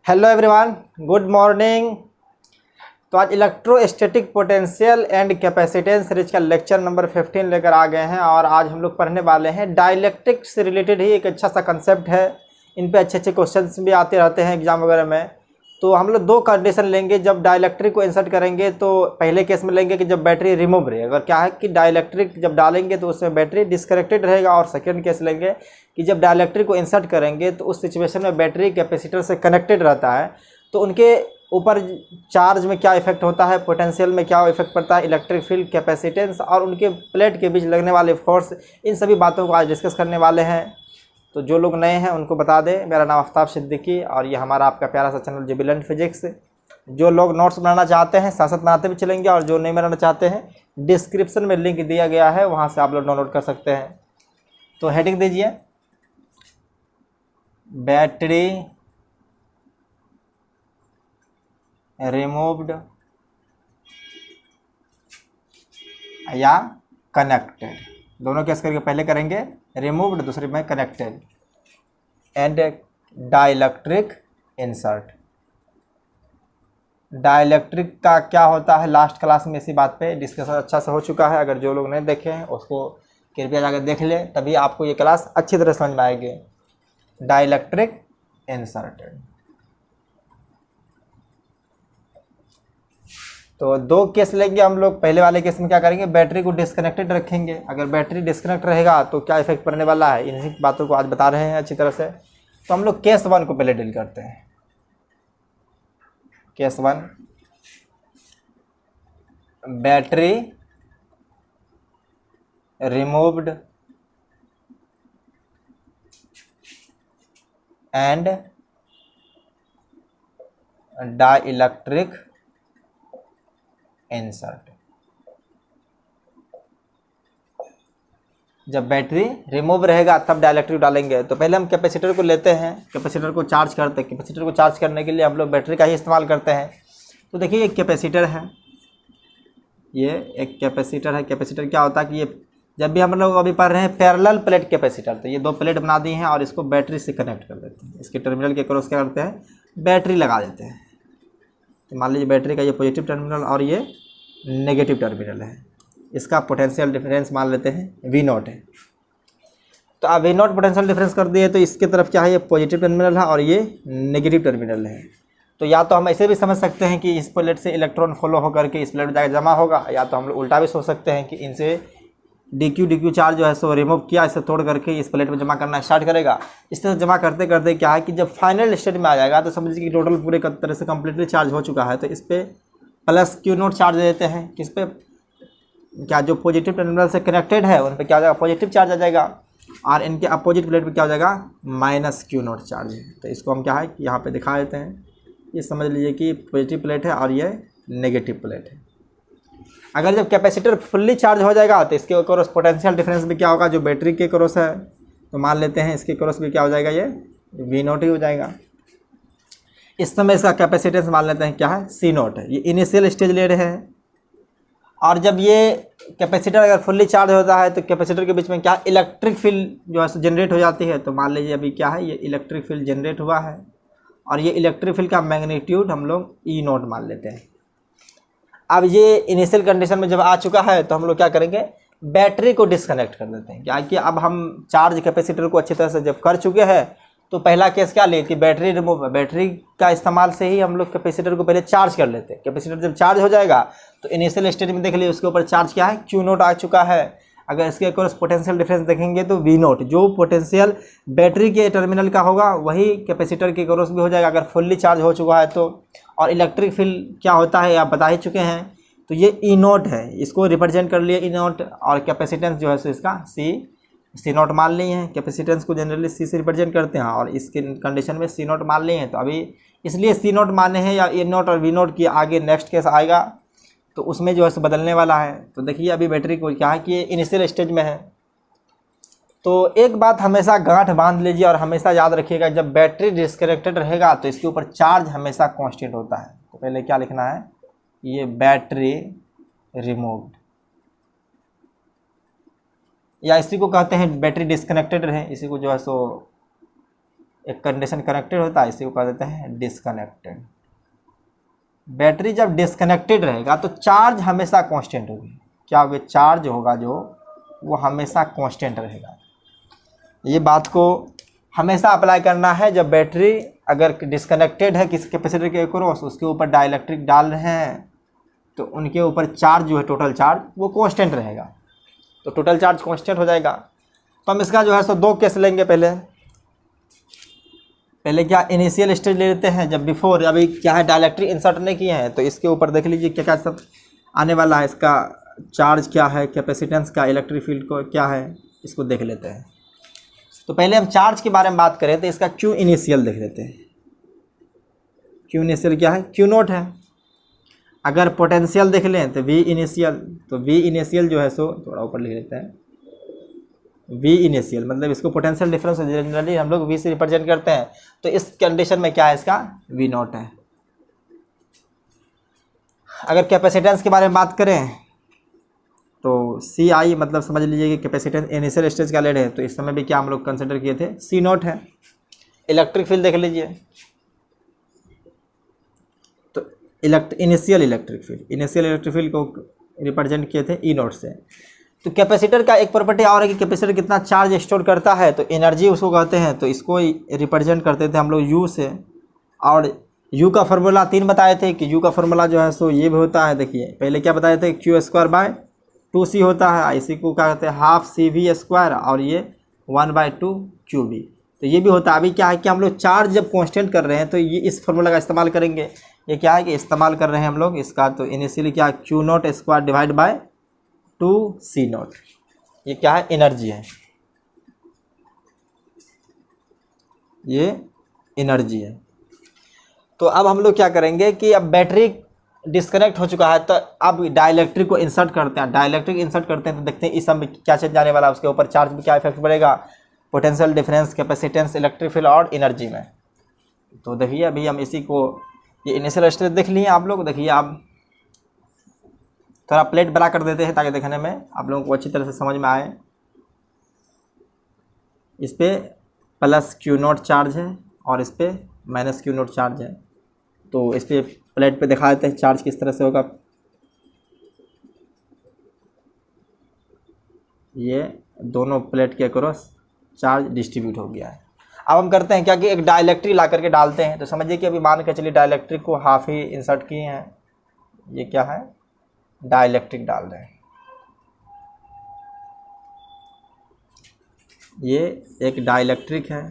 Hello everyone, good morning. तो आज electrostatic potential and capacitance series का लेक्चर नंबर 15 लेकर आ गए हैं और आज हम लोग पढ़ने वाले हैं डाइलेक्ट्रिक से रिलेटेड ही एक अच्छा सा कंसेप्ट है। इन पे अच्छे अच्छे क्वेश्चंस भी आते रहते हैं एग्जाम वगैरह में। तो हम लोग दो कंडीशन लेंगे जब डाइलेक्ट्रिक को इंसर्ट करेंगे। तो पहले केस में लेंगे कि जब बैटरी रिमूव रहे, अगर क्या है कि डाइलेक्ट्रिक जब डालेंगे तो उसमें बैटरी डिस्कनेक्टेड रहेगा। और सेकेंड केस लेंगे कि जब डाइलेक्ट्रिक को इंसर्ट करेंगे तो उस सिचुएशन में बैटरी कैपेसिटर से कनेक्टेड रहता है, तो उनके ऊपर चार्ज में क्या इफेक्ट होता है, पोटेंशियल में क्या इफेक्ट पड़ता है, इलेक्ट्रिक फील्ड, कैपेसिटेंस और उनके प्लेट के बीच लगने वाले फोर्स, इन सभी बातों को आज डिस्कस करने वाले हैं। तो जो लोग नए हैं उनको बता दें, मेरा नाम आफ्ताब सिद्दीकी और ये हमारा आपका प्यारा सा चैनल जुबिलेंट फिजिक्स। जो लोग नोट्स बनाना चाहते हैं साथ साथ बनाते भी चलेंगे, और जो नहीं बनाना चाहते हैं डिस्क्रिप्शन में लिंक दिया गया है, वहाँ से आप लोग डाउनलोड कर सकते हैं। तो हेडिंग दीजिए, बैटरी रिमूव्ड या कनेक्टेड, दोनों केस करके पहले करेंगे रिमूव्ड, दूसरे में connected and dielectric insert. Dielectric का क्या होता है लास्ट क्लास में इसी बात पे डिस्कशन अच्छा से हो चुका है। अगर जो लोग नहीं देखे हैं उसको कृपया जाकर देख लें, तभी आपको ये क्लास अच्छी तरह समझ में आएगी। Dielectric inserted. तो दो केस लेंगे हम लोग। पहले वाले केस में क्या करेंगे, बैटरी को डिस्कनेक्टेड रखेंगे। अगर बैटरी डिस्कनेक्ट रहेगा तो क्या इफेक्ट पड़ने वाला है, इन्हीं बातों को आज बता रहे हैं अच्छी तरह से। तो हम लोग केस 1 को पहले डील करते हैं। Case 1, battery removed and dielectric insert. जब बैटरी रिमूव रहेगा तब डाइलेक्ट्रिक डालेंगे। तो पहले हम कैपेसिटर को लेते हैं, कैपेसिटर को चार्ज करते हैं। कैपेसिटर को चार्ज करने के लिए हम लोग बैटरी का ही इस्तेमाल करते हैं। तो देखिए एक कैपेसिटर है, ये एक कैपेसिटर है। कैपेसिटर क्या होता है कि ये जब भी हम लोग अभी पढ़ रहे हैं पैरेलल प्लेट कैपेसिटर, तो ये दो प्लेट बना दी हैं और इसको बैटरी से कनेक्ट कर देते हैं। इसके टर्मिनल के क्रॉस क्या करते हैं, बैटरी लगा देते हैं। तो मान लीजिए बैटरी का ये पॉजिटिव टर्मिनल और ये नेगेटिव टर्मिनल है। इसका पोटेंशियल डिफरेंस मान लेते हैं V0 है। तो अब V0 पोटेंशियल डिफरेंस कर दिए तो इसके तरफ क्या है, ये पॉजिटिव टर्मिनल है और ये नेगेटिव टर्मिनल है। तो या तो हम ऐसे भी समझ सकते हैं कि इस प्लेट से इलेक्ट्रॉन फॉलो होकर के इस प्लेट में जाकर जमा होगा, या तो हम लोग उल्टा भी सोच सकते हैं कि इनसे DQ चार्ज जो है सो रिमूव किया, इसे तोड़ करके इस प्लेट में जमा करना स्टार्ट करेगा। इस तरह जमा करते करते क्या है कि जब फाइनल स्टेट में आ जाएगा तो समझिए कि टोटल पूरे तरह से कम्प्लीटली चार्ज हो चुका है। तो इस पर प्लस Q0 चार्ज देते हैं। किस पे, क्या जो पॉजिटिव टर्मिनल से कनेक्टेड है उन पे क्या हो जाएगा, पॉजिटिव चार्ज आ जाएगा, और इनके अपोजिट प्लेट पे क्या हो जाएगा, माइनस Q0 चार्ज है। तो इसको हम क्या है कि यहाँ पे दिखा देते हैं। ये समझ लीजिए कि पॉजिटिव प्लेट है और ये नेगेटिव प्लेट है। अगर जब कैपेसिटर फुल्ली चार्ज हो जाएगा तो इसके क्रॉस पोटेंशियल डिफरेंस भी क्या होगा, जो बैटरी के क्रॉस है, तो मान लेते हैं इसके क्रॉस भी क्या हो जाएगा, ये V0 ही हो जाएगा। इस समय इसका कैपेसिटेंस मान लेते हैं क्या है, C0 है। ये इनिशियल स्टेज ले रहे हैं। और जब ये कैपेसिटर अगर फुल्ली चार्ज होता है तो कैपेसिटर के बीच में क्या इलेक्ट्रिक फील्ड जो है जनरेट हो जाती है। तो मान लीजिए अभी क्या है, ये इलेक्ट्रिक फील्ड जनरेट हुआ है और ये इलेक्ट्रिक फील्ड का मैग्नीट्यूड हम लोग E0 मान लेते हैं। अब ये इनिशियल कंडीशन में जब आ चुका है तो हम लोग क्या करेंगे, बैटरी को डिस्कनेक्ट कर देते हैं। क्या कि अब हम चार्ज कैपेसिटर को अच्छी तरह से जब कर चुके हैं तो पहला केस क्या ले कि बैटरी रिमूव, बैटरी का इस्तेमाल से ही हम लोग कैपेसिटर को पहले चार्ज कर लेते हैं। कैपेसिटर जब चार्ज हो जाएगा तो इनिशियल स्टेज में देख लीजिए उसके ऊपर चार्ज क्या है, Q0 आ चुका है। अगर इसके क्रॉस पोटेंशियल डिफरेंस देखेंगे तो V0, जो पोटेंशियल बैटरी के टर्मिनल का होगा वही कैपेसिटर के क्रॉस भी हो जाएगा अगर फुल्ली चार्ज हो चुका है तो। और इलेक्ट्रिक फील्ड क्या होता है आप बता ही चुके हैं। तो ये E0 है, इसको रिप्रेजेंट कर लिए E0, और कैपेसिटेंस जो है सो इसका C0 मान ली है। कैपेसिटेंस को जनरली C से रिप्रेजेंट करते हैं और इसके कंडीशन में C0 मान लिए हैं। तो अभी इसलिए C0 माने हैं, या E0 और V0 की आगे नेक्स्ट केस आएगा तो उसमें जो है सो बदलने वाला है। तो देखिए अभी बैटरी को क्या है कि इनिशियल स्टेज में है। तो एक बात हमेशा गांठ बांध लीजिए और हमेशा याद रखिएगा, जब बैटरी डिस्कनेक्टेड रहेगा तो इसके ऊपर चार्ज हमेशा कांस्टेंट होता है। तो पहले क्या लिखना है, ये बैटरी रिमूव्ड, या इसी को कहते हैं बैटरी डिस्कनेक्टेड रहे, इसी को जो है सो एक कंडीशन कनेक्टेड होता है, इसी को कह देते हैं डिस्कनेक्टेड। बैटरी जब डिस्कनेक्टेड रहेगा तो चार्ज हमेशा कांस्टेंट होगी। क्या होगा? चार्ज होगा जो वो हमेशा कांस्टेंट रहेगा। ये बात को हमेशा अप्लाई करना है। जब बैटरी अगर डिस्कनेक्टेड है किसी कैपेसिटर के अक्रॉस, उसके ऊपर डाइलेक्ट्रिक डाल रहे हैं तो उनके ऊपर चार्ज जो है, टोटल चार्ज वो कांस्टेंट रहेगा। तो टोटल चार्ज कांस्टेंट हो जाएगा। तो हम इसका जो है सो दो केस लेंगे। पहले क्या इनिशियल स्टेज ले लेते हैं, जब बिफोर अभी क्या है डाइलेक्ट्रिक इंसर्ट नहीं किए हैं, तो इसके ऊपर देख लीजिए क्या क्या सब आने वाला है। इसका चार्ज क्या है, कैपेसिटेंस का, इलेक्ट्रिक फील्ड को क्या है, इसको देख लेते हैं। तो पहले हम चार्ज के बारे में बात करें तो इसका क्यू इनिशियल देख लेते हैं। क्यू इनिशियल क्या है? क्यू नोट है। अगर पोटेंशियल देख लें तो वी इनिशियल, तो वी इनिशियल जो है सो थोड़ा ऊपर लिख लेते हैं। वी इनिशियल मतलब इसको पोटेंशियल डिफरेंस जनरली हम लोग वी से रिप्रेजेंट करते हैं। तो इस कंडीशन में क्या है? इसका वी नॉट है। अगर कैपेसिटेंस के बारे में बात करें तो सी आई मतलब समझ लीजिए कि कैपेसिटेंस इनिशियल स्टेज का लेड है, तो इस समय भी क्या हम लोग कंसिडर किए थे? सी नॉट है। इलेक्ट्रिक फील्ड देख लीजिए, तो इनिशियल इलेक्ट्रिक फील्ड को रिप्रेजेंट किए थे ई नॉट से। तो कैपेसिटर का एक प्रॉपर्टी और है कि कैपेसिटर कितना चार्ज स्टोर करता है, तो एनर्जी उसको कहते हैं। तो इसको रिप्रेजेंट करते थे हम लोग यू से। और यू का फार्मूला 3 बताए थे कि यू का फार्मूला जो है सो ये भी होता है। देखिए पहले क्या बताए थे? क्यू स्क्वायर बाय 2c होता है, इसी को क्या कहते हैं? हाफ सी वी स्क्वायर, और ये 1/2 क्यू बी। तो ये भी होता है। अभी क्या है कि हम लोग चार्ज जब कांस्टेंट कर रहे हैं तो ये इस फार्मूला का इस्तेमाल करेंगे। ये क्या है कि इस्तेमाल कर रहे हैं हम लोग इसका। तो इनिशियली क्या Q naught square divide by 2c not, ये क्या है? एनर्जी है। ये एनर्जी है। तो अब हम लोग क्या करेंगे कि अब बैटरी डिस्कनेक्ट हो चुका है, तो अब डाइलेक्ट्रिक को इंसर्ट करते हैं। डाइलेक्ट्रिक इंसर्ट करते हैं तो देखते हैं इस सब में क्या चेंज आने वाला है, उसके ऊपर चार्ज में क्या इफेक्ट पड़ेगा, potential difference, capacitance, electric field और एनर्जी में। तो देखिए अभी हम इसी को, ये इनिशियल स्टेज देख लिए आप लोग। देखिए आप थोड़ा प्लेट बड़ा कर देते हैं ताकि देखने में आप लोगों को अच्छी तरह से समझ में आए। इस पर प्लस क्यू नॉट चार्ज है और इस पर माइनस क्यू नॉट चार्ज है। तो इस पर प्लेट पे दिखा देते हैं चार्ज किस तरह से होगा। ये दोनों प्लेट के अक्रॉस चार्ज डिस्ट्रीब्यूट हो गया है। अब हम करते हैं क्या कि एक डाइलेक्ट्रिक ला करके डालते हैं। तो समझिए कि अभी मान के चलिए डाइलेक्ट्रिक को हाफ ही इंसर्ट किए हैं। ये क्या है? डाइलेक्ट्रिक डाल रहे हैं। ये एक डाइलेक्ट्रिक है।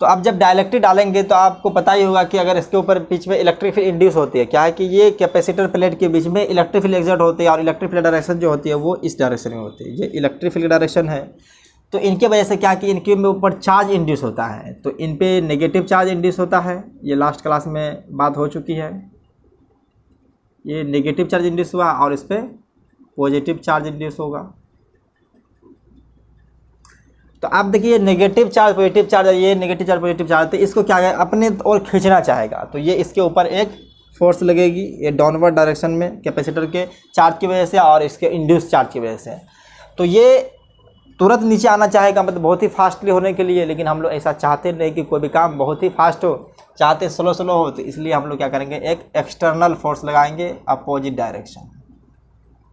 तो अब जब डाइलेक्ट्रिक डालेंगे तो आपको पता ही होगा कि अगर इसके ऊपर बीच में इलेक्ट्रिक फील्ड इंड्यूस होती है, क्या है कि ये कैपेसिटर प्लेट के बीच में इलेक्ट्रिक फील्ड एक्सर्ट होती है और इलेक्ट्रिक फील्ड डायरेक्शन जो होती है वो इस डायरेक्शन में होती है। ये इलेक्ट्रिक फील्ड डायरेक्शन है। तो इनके वजह से क्या कि इनके ऊपर चार्ज इंड्यूस होता है। तो इन पे नेगेटिव चार्ज इंड्यूस होता है। ये लास्ट क्लास में बात हो चुकी है। ये नेगेटिव चार्ज इंड्यूस हुआ और इस पर पॉजिटिव चार्ज इंड्यूस होगा। तो आप देखिए नेगेटिव चार्ज पॉजिटिव चार्ज, ये नेगेटिव चार्ज पॉजिटिव चार्ज, तो इसको क्या है अपने और खींचना चाहेगा। तो ये इसके ऊपर एक फोर्स लगेगी, ये डाउनवर्ड डायरेक्शन में कैपेसिटर के चार्ज की वजह से और इसके इंड्यूस चार्ज की वजह से। तो ये तुरंत नीचे आना चाहेगा, मतलब बहुत ही फास्टली होने के लिए। लेकिन हम लोग ऐसा चाहते नहीं कि कोई भी काम बहुत ही फास्ट हो, चाहते स्लो हो। तो इसलिए हम लोग क्या करेंगे, एक एक्सटर्नल फोर्स लगाएंगे अपोजिट डायरेक्शन।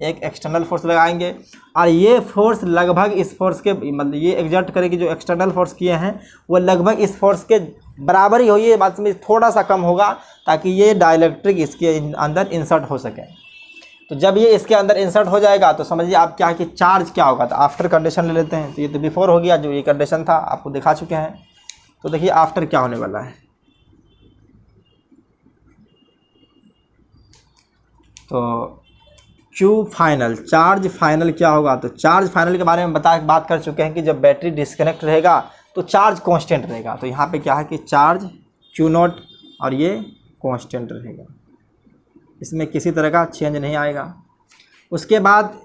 एक एक्सटर्नल फोर्स लगाएंगे और ये फोर्स लगभग इस फोर्स के, मतलब ये एग्जर्ट करेगी जो एक्सटर्नल फोर्स किए हैं वो लगभग इस फोर्स के बराबर ही हो। ये बात में थोड़ा सा कम होगा ताकि ये डाइलेक्ट्रिक इसके अंदर इंसर्ट हो सके। तो जब ये इसके अंदर इंसर्ट हो जाएगा तो समझिए आप क्या कि चार्ज क्या होगा। तो आफ्टर कंडीशन ले लेते हैं। तो ये तो बिफोर हो गया, जो ये कंडीशन था आपको दिखा चुके हैं। तो देखिए आफ्टर क्या होने वाला है। तो Q फाइनल, चार्ज फाइनल क्या होगा। तो चार्ज फाइनल के बारे में बात कर चुके हैं कि जब बैटरी डिस्कनेक्ट रहेगा तो चार्ज कांस्टेंट रहेगा। तो यहाँ पे क्या है कि चार्ज Q नॉट और ये कांस्टेंट रहेगा, इसमें किसी तरह का चेंज नहीं आएगा। उसके बाद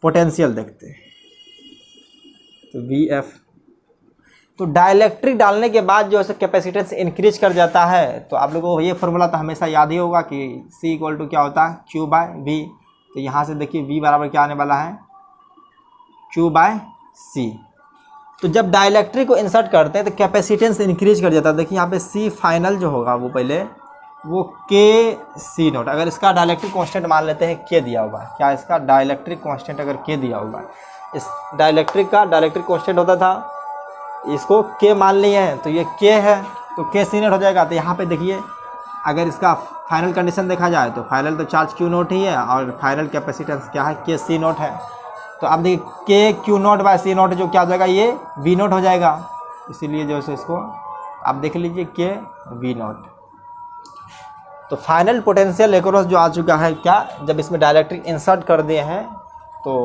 पोटेंशियल देखते हैं। तो VF, तो डाइलेक्ट्रिक डालने के बाद जो है कैपेसिटेंस इंक्रीज कर जाता है। तो आप लोगों को ये फार्मूला तो हमेशा याद ही होगा कि C = क्या होता है, Q/V। तो यहाँ से देखिए V बराबर क्या आने वाला है, Q/C। तो जब डाइलेक्ट्रिक को इंसर्ट करते हैं तो कैपेसिटेंस इंक्रीज कर जाता है। देखिए यहाँ पे सी फाइनल जो होगा वो पहले वो के सी नोट, अगर इसका डाइलेक्ट्रिक कांस्टेंट मान लेते हैं के दिया हुआ है, क्या इसका डाइलेक्ट्रिक कांस्टेंट अगर के दिया हुआ है, इस डाइलेक्ट्रिक का डाइलेक्ट्रिक कांस्टेंट होता था, इसको के मान लिए हैं तो ये के है तो के सी नोट हो जाएगा। तो यहाँ पे देखिए अगर इसका फाइनल कंडीशन देखा जाए तो फाइनल तो चार्ज क्यू नोट ही है और फाइनल कैपेसिटेंस क्या है, के सी नोट है। तो अब देखिए के क्यू नोट बाय सी नोट जो क्या हो जाएगा, ये वी नोट हो जाएगा। इसीलिए जो है इसको आप देख लीजिए के वी नोट। तो फाइनल पोटेंशियल एक्रॉस जो आ चुका है, क्या जब इसमें डाइलेक्ट्रिक इंसर्ट कर दिए हैं तो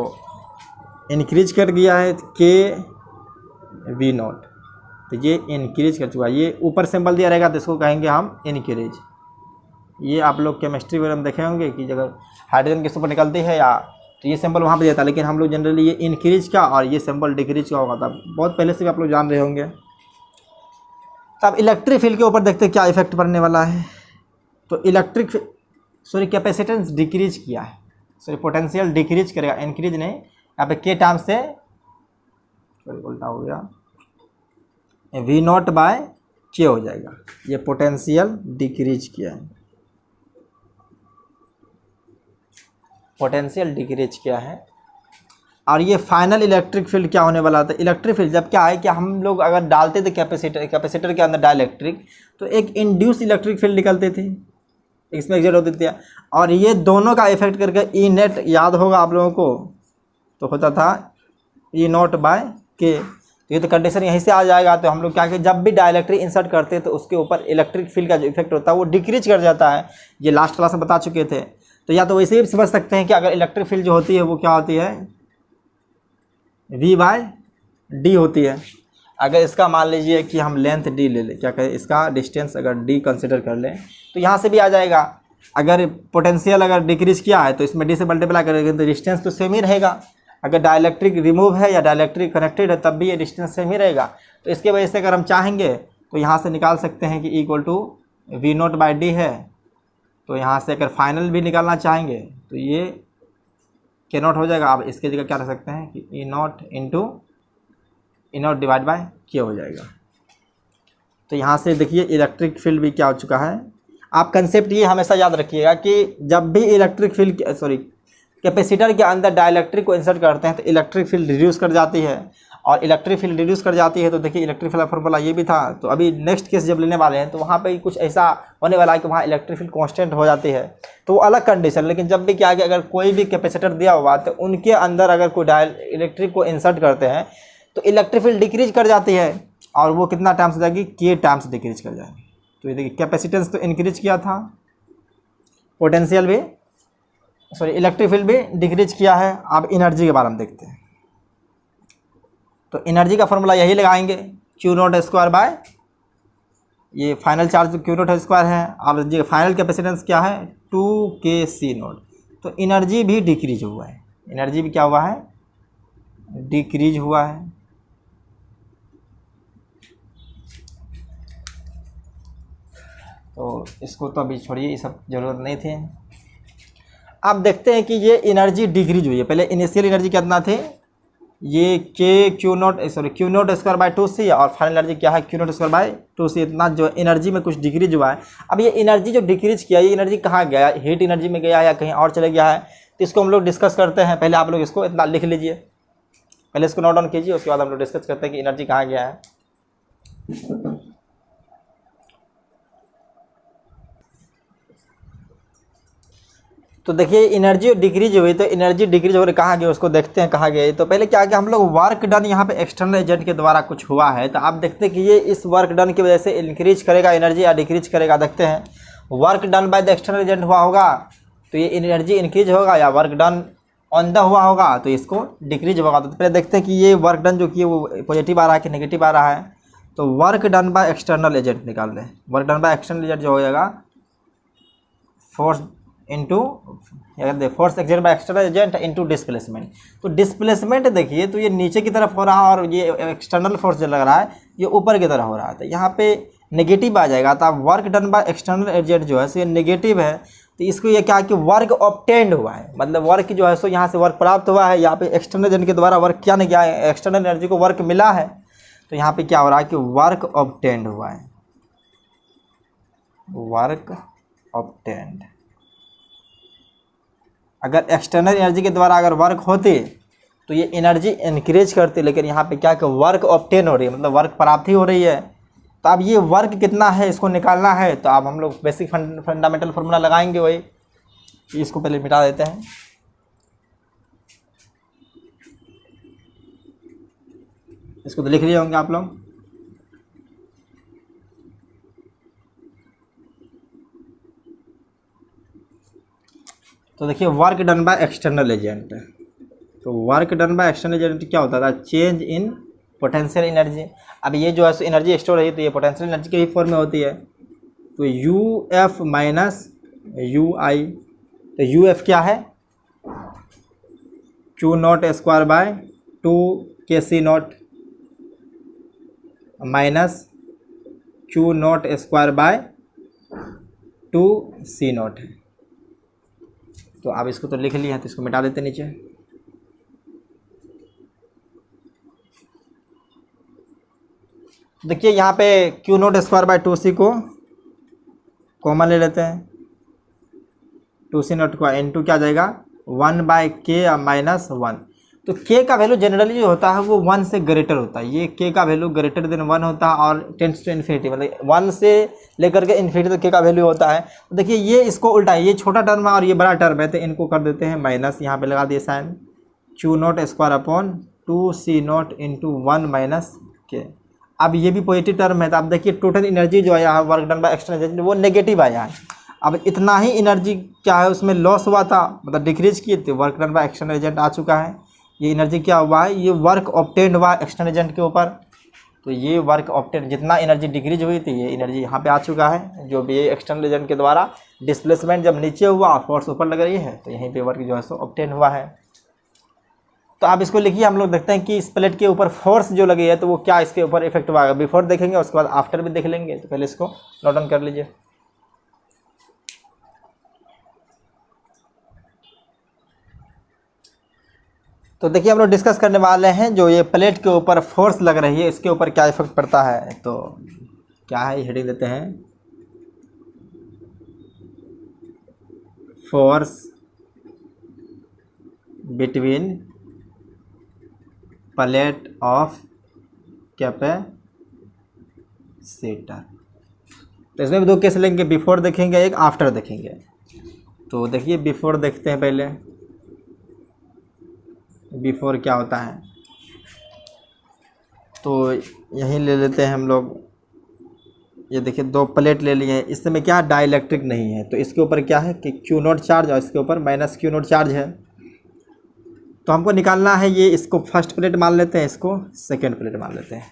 इंक्रीज कर दिया है के वी नोट, तो ये इंक्रीज कर चुका है। ये ऊपर सिंबल दिया रहेगा तो इसको कहेंगे हम इंक्रीज। ये आप लोग केमिस्ट्री वगैरह में देखे होंगे कि अगर हाइड्रोजन किस ऊपर निकलती है या तो ये सिंबल वहाँ पे देता है, लेकिन हम लोग जनरली ये इंक्रीज का और ये सिंबल डिक्रीज का होगा था, बहुत पहले से भी आप लोग जान रहे होंगे। तो अब इलेक्ट्रिक फील्ड के ऊपर देखते हैं क्या इफेक्ट पड़ने वाला है। तो इलेक्ट्रिक कैपेसिटेंस डिक्रीज किया है, पोटेंशियल डिक्रीज करेगा, इंक्रीज नहीं। यहाँ पे के टर्म से उल्टा हो गया, वी नॉट बाय के हो जाएगा। ये पोटेंशियल डिक्रीज किया है, पोटेंशियल डिक्रीज किया है। और ये फाइनल इलेक्ट्रिक फील्ड क्या होने वाला था, इलेक्ट्रिक फील्ड जब क्या है कि हम लोग अगर डालते थे कैपेसिटर के अंदर डाइलेक्ट्रिक तो एक इंड्यूस इलेक्ट्रिक फील्ड निकलती थी, इसमें एग्जिट होती थी, और ये दोनों का इफेक्ट करके ई नेट याद होगा आप लोगों को, तो होता था ई नॉट बाय के। तो ये तो कंडीशन यहीं से आ जाएगा। तो हम लोग क्या कि जब भी डाइलेक्ट्रिक इंसर्ट करते हैं तो उसके ऊपर इलेक्ट्रिक फील्ड का जो इफेक्ट होता है वो डिक्रीज कर जाता है। ये लास्ट क्लास में बता चुके थे। तो या तो वैसे ही समझ सकते हैं कि अगर इलेक्ट्रिक फील्ड जो होती है वो क्या होती है, वी बाय डी होती है। अगर इसका मान लीजिए कि हम लेंथ डी ले लें, क्या कहें, इसका डिस्टेंस अगर डी कंसिडर कर लें तो यहाँ से भी आ जाएगा। अगर पोटेंशियल अगर डिक्रीज किया है तो इसमें डी से मल्टीप्लाई करेंगे तो डिस्टेंस तो सेम ही रहेगा। अगर डाइलेक्ट्रिक रिमूव है या डाइलेक्ट्रिक कनेक्टेड है तब भी ये डिस्टेंस सेम ही रहेगा। तो इसके वजह से अगर हम चाहेंगे तो यहाँ से निकाल सकते हैं कि equal to V naught by D है। तो यहाँ से अगर फाइनल भी निकालना चाहेंगे तो ये के नॉट हो जाएगा। आप इसके जगह क्या रख सकते हैं कि e naught into e naught divide by k हो जाएगा। तो यहाँ से देखिए इलेक्ट्रिक फील्ड भी क्या हो चुका है। आप कंसेप्ट ये हमेशा याद रखिएगा कि जब भी इलेक्ट्रिक फील्ड कैपेसिटर के अंदर डाइलेक्ट्रिक को इंसर्ट करते हैं तो इलेक्ट्रिक फील्ड रिड्यूस कर जाती है, और इलेक्ट्रिक फील्ड रिड्यूस कर जाती है तो देखिए इलेक्ट्रिक फील्ड का फॉर्मूला ये भी था। तो अभी नेक्स्ट केस जब लेने वाले हैं तो वहाँ पे कुछ ऐसा होने वाला है कि वहाँ इलेक्ट्रिक फील्ड कांस्टेंट हो जाती है, तो वो अलग कंडीशन। लेकिन जब भी क्या है कि अगर कोई भी कैपेसिटर दिया हुआ तो उनके अंदर अगर कोई इलेक्ट्रिक को इंसर्ट करते हैं तो इलेक्ट्रिक फील्ड डिक्रीज कर जाती है, और वो कितना टाइम्स हो जाएगी, के टाइम्स डिक्रीज कर जाएगी। तो ये देखिए कैपेसिटेंस तो इंक्रीज किया था, पोटेंशियल भी इलेक्ट्रिक फील्ड भी डिक्रीज किया है। अब एनर्जी के बारे में देखते हैं। तो एनर्जी का फॉर्मूला यही लगाएंगे, क्यू नॉट स्क्वायर बाय ये final charge Q naught square है। अब ये फाइनल कैपेसिटेंस क्या है, 2 सी नॉट। तो एनर्जी भी डिक्रीज हुआ है, एनर्जी भी क्या हुआ है, डिक्रीज हुआ है। तो इसको तो अभी छोड़िए, ये सब ज़रूरत नहीं थी। अब देखते हैं कि ये एनर्जी डिक्रीज हुई है। पहले इनिशियल एनर्जी कितना थे, ये के Q naught square bye 2c, और फाइनल एनर्जी क्या है, Q naught square bye 2c। इतना जो एनर्जी में कुछ डिक्रीज हुआ है। अब ये एनर्जी जो डिक्रीज किया, ये एनर्जी कहाँ गया, हीट एनर्जी में गया या कहीं और चले गया है, तो इसको हम लोग डिस्कस करते हैं। पहले आप लोग इसको इतना लिख लीजिए, पहले इसको नोट डाउन कीजिए, उसके बाद हम लोग डिस्कस करते हैं कि एनर्जी कहाँ गया है। तो देखिए एनर्जी डिक्रीज हुई, तो एनर्जी डिक्रीज हो रही कहाँ गई उसको देखते हैं कहाँ गई। तो पहले क्या कि हम लोग वर्क डन यहाँ पे एक्सटर्नल एजेंट के द्वारा कुछ हुआ है, तो आप देखते हैं कि ये इस वर्क डन की वजह से इंक्रीज करेगा एनर्जी या डिक्रीज करेगा। देखते हैं work done by the external agent हुआ होगा तो ये एनर्जी इंक्रीज होगा, या वर्क डन ऑन द हुआ होगा तो इसको डिक्रीज होगा। तो पहले देखते हैं कि ये वर्क डन जो किए वो पॉजिटिव आ रहा है कि नेगेटिव आ रहा है। तो work done by external agent निकाल दें। Work done by external agent जो हो जाएगा force into force exerted by external agent into displacement. तो डिस्प्लेसमेंट देखिए तो ये नीचे की तरफ हो रहा है, और ये एक्सटर्नल फोर्स जो लग रहा है ये ऊपर की तरफ हो रहा है। तो यहाँ पे नेगेटिव आ जाएगा। तो work done by external agent जो है सो ये नेगेटिव है, तो इसको ये क्या कि वर्क ऑब्टेन्ड हुआ है, मतलब वर्क जो है सो यहाँ से वर्क प्राप्त हुआ है। यहाँ पे एक्सटर्नल एजेंट के द्वारा वर्क क्या नहीं किया है, एक्सटर्नल एनर्जी को वर्क मिला है। तो यहाँ पे क्या हो रहा है कि वर्क ऑब्टेंड हुआ है, वर्क ऑब्टेंड। अगर एक्सटर्नल एनर्जी के द्वारा अगर वर्क होती तो ये एनर्जी इंक्रीज करती, लेकिन यहाँ पे क्या कि वर्क ऑब्टेन हो रही है, मतलब वर्क प्राप्ति हो रही है। तो अब ये वर्क कितना है इसको निकालना है, तो अब हम लोग बेसिक फंडामेंटल फार्मूला लगाएंगे वही। इसको पहले मिटा देते हैं। इसको तो लिख लिए होंगे आप लोग। तो देखिए work done by external agent, तो work done by external agent क्या होता था, चेंज इन पोटेंशियल एनर्जी। अब ये जो है सो एनर्जी स्टोर है तो ये पोटेंशियल एनर्जी के ही फॉर्म में होती है। तो you F minus U I, तो यू एफ क्या है, Q naught square by 2 k C naught minus q naught square by 2 C naught है। तो आप इसको तो लिख लिया है, तो इसको मिटा देते नीचे। देखिए यहाँ पे Q naught square bye 2c को कॉमन ले लेते हैं, 2c नॉट को इनटू क्या जाएगा 1 बाय के माइनस 1। तो k का वैल्यू जनरली जो होता है वो 1 से ग्रेटर होता है, ये k का वैल्यू ग्रेटर देन 1 होता है और टेंड्स टू इन्फिनिटी, मतलब 1 से लेकर के इन्फिनिटी तक k का वैल्यू होता है। तो देखिए ये इसको उल्टा है, ये छोटा टर्म है और ये बड़ा टर्म है, तो इनको कर देते हैं माइनस, यहाँ पे लगा दिए sine, Q naught square upon 2c naught into 1 minus K. अब ये भी पॉजिटिव टर्म है, तो अब देखिए टोटल एनर्जी जो है यहाँ work done by external agent वो नेगेटिव आया है। अब इतना ही एनर्जी क्या है उसमें लॉस हुआ था, मतलब डिक्रीज किए थे, work done by external agent आ चुका है। ये एनर्जी क्या हुआ है, ये वर्क ऑब्टेन्ड हुआ एक्सटर्नल एजेंट के ऊपर। तो ये वर्क ऑब्टेन्ड जितना एनर्जी डिक्रीज हुई थी ये एनर्जी यहाँ पे आ चुका है, जो भी ये एक्सटर्नल एजेंट के द्वारा डिस्प्लेसमेंट जब नीचे हुआ फोर्स ऊपर लग रही है, तो यहीं पे वर्क जो है सो ऑब्टेन हुआ है। तो आप इसको लिखिए, हम लोग देखते हैं कि इस प्लेट के ऊपर फोर्स जो लगी है तो वो क्या इसके ऊपर इफेक्ट हुआ है। बिफोर देखेंगे उसके बाद आफ्टर भी देख लेंगे, तो पहले इसको नोट डाउन कर लीजिए। तो देखिए हम लोग डिस्कस करने वाले हैं जो ये प्लेट के ऊपर फोर्स लग रही है इसके ऊपर क्या इफेक्ट पड़ता है। तो क्या है, हेडिंग देते हैं force between plate of capacitor. तो इसमें भी दो केस लेंगे, बिफोर देखेंगे एक आफ्टर देखेंगे। तो देखिए बिफोर देखते हैं पहले, बिफोर क्या होता है, तो यहीं ले लेते हैं हम लोग। ये देखिए दो प्लेट ले लिए हैं, इसमें क्या डाइलेक्ट्रिक नहीं है, तो इसके ऊपर क्या है कि क्यू नॉट चार्ज और इसके ऊपर माइनस क्यू नॉट चार्ज है। तो हमको निकालना है ये, इसको फर्स्ट प्लेट मान लेते हैं, इसको सेकेंड प्लेट मान लेते हैं।